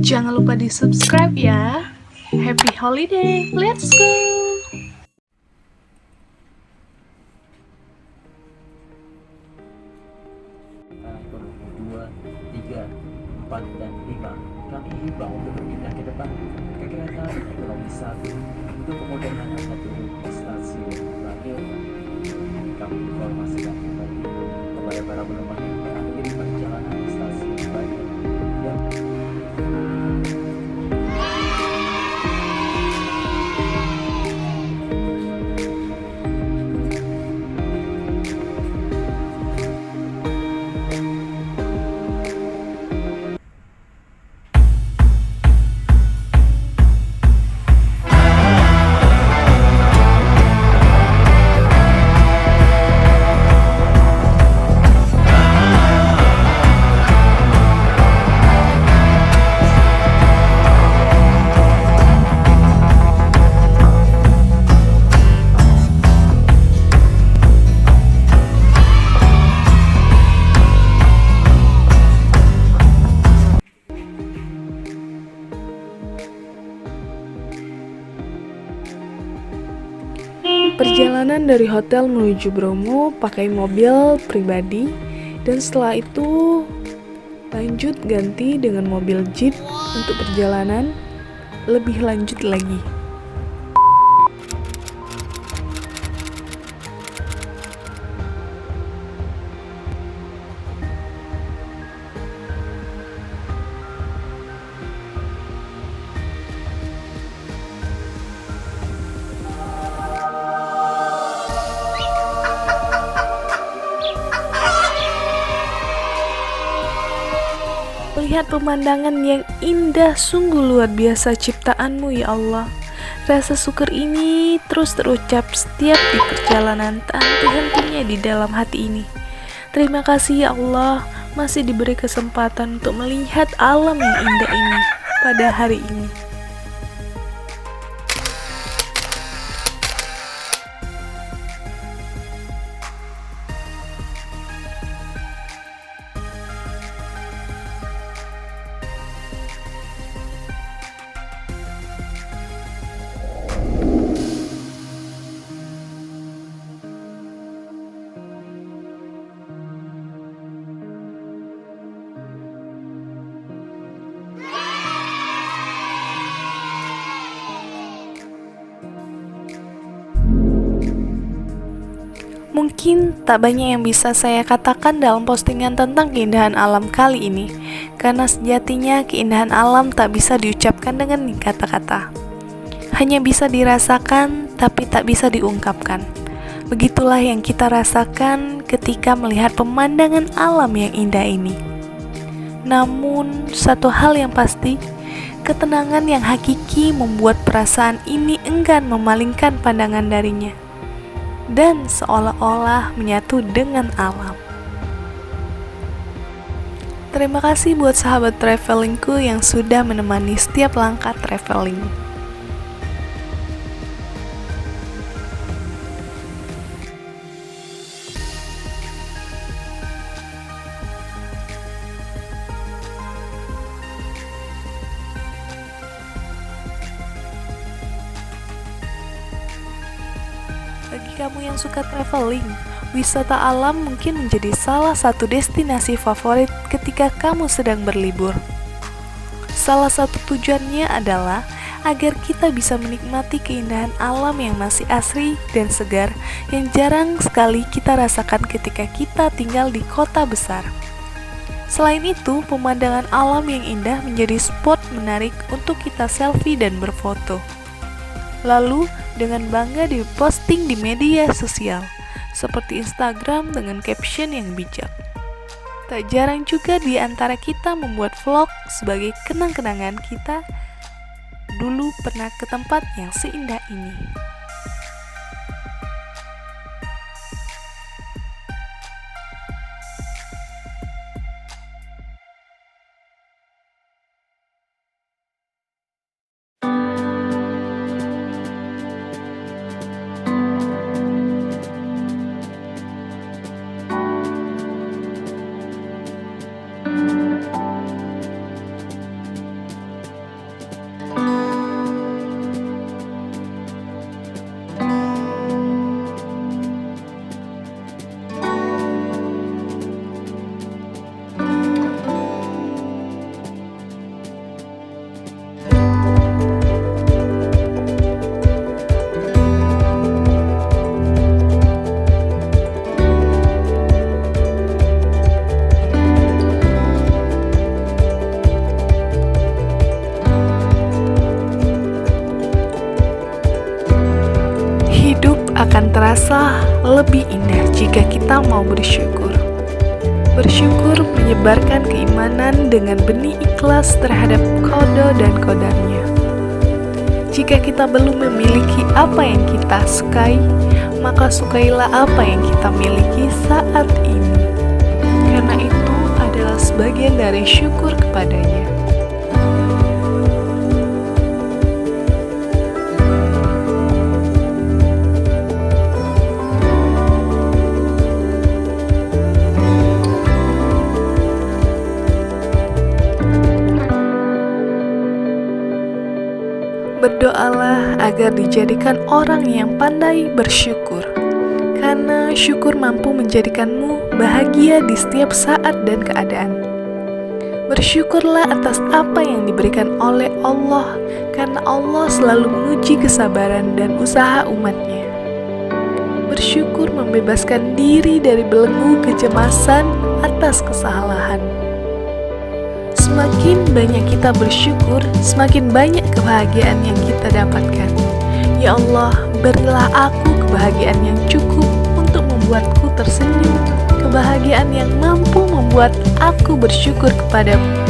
Jangan lupa di subscribe ya. Happy holiday, let's go! Dua, tiga, empat, dan lima. Kami himbau untuk berpindah ke depan ke kereta ekonomi 1 untuk kemudahan Anda turun di stasiun Bangil. Kami informasikan kembali kepada para penumpang yang mengakhiri perjalanan di stasiun Bangil yang Perjalanan dari hotel menuju Bromo pakai mobil pribadi, dan setelah itu lanjut ganti dengan mobil jeep untuk perjalanan lebih lanjut lagi. Melihat pemandangan yang indah, sungguh luar biasa ciptaanmu ya Allah. Rasa syukur ini terus terucap setiap di perjalanan, tak henti-hentinya di dalam hati ini. Terima kasih ya Allah, masih diberi kesempatan untuk melihat alam yang indah ini pada hari ini. Mungkin tak banyak yang bisa saya katakan dalam postingan tentang keindahan alam kali ini, karena sejatinya keindahan alam tak bisa diucapkan dengan kata-kata. Hanya bisa dirasakan, tapi tak bisa diungkapkan. Begitulah yang kita rasakan ketika melihat pemandangan alam yang indah ini. Namun, satu hal yang pasti, ketenangan yang hakiki membuat perasaan ini enggan memalingkan pandangan darinya, dan seolah-olah menyatu dengan alam. Terima kasih buat sahabat travelingku yang sudah menemani setiap langkah traveling. Bagi kamu yang suka traveling, wisata alam mungkin menjadi salah satu destinasi favorit ketika kamu sedang berlibur. Salah satu tujuannya adalah agar kita bisa menikmati keindahan alam yang masih asri dan segar yang jarang sekali kita rasakan ketika kita tinggal di kota besar. Selain itu, pemandangan alam yang indah menjadi spot menarik untuk kita selfie dan berfoto. Lalu, dengan bangga diposting di media sosial, seperti Instagram dengan caption yang bijak. Tak jarang juga di antara kita membuat vlog sebagai kenang-kenangan kita dulu pernah ke tempat yang seindah ini. akan terasa lebih indah jika kita mau bersyukur. Bersyukur menyebarkan keimanan dengan benih ikhlas terhadap qada dan qadarnya. Jika kita belum memiliki apa yang kita sukai, maka sukailah apa yang kita miliki saat ini. Karena itu adalah sebagian dari syukur kepadanya. Berdoalah agar dijadikan orang yang pandai bersyukur, karena syukur mampu menjadikanmu bahagia di setiap saat dan keadaan. Bersyukurlah atas apa yang diberikan oleh Allah, karena Allah selalu menguji kesabaran dan usaha umatnya. Bersyukur membebaskan diri dari belenggu kecemasan atas kesalahan. Semakin banyak kita bersyukur, semakin banyak kebahagiaan yang kita dapatkan. Ya Allah, berilah aku kebahagiaan yang cukup untuk membuatku tersenyum, kebahagiaan yang mampu membuat aku bersyukur kepadamu.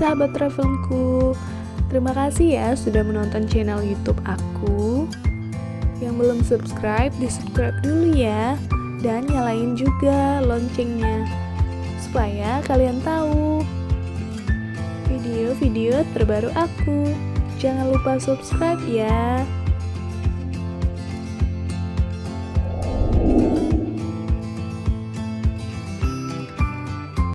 sahabat travelku. Terima kasih ya sudah menonton channel YouTube aku. Yang belum subscribe, di-subscribe dulu ya. Dan nyalain juga loncengnya supaya kalian tahu video-video terbaru aku. Jangan lupa subscribe ya.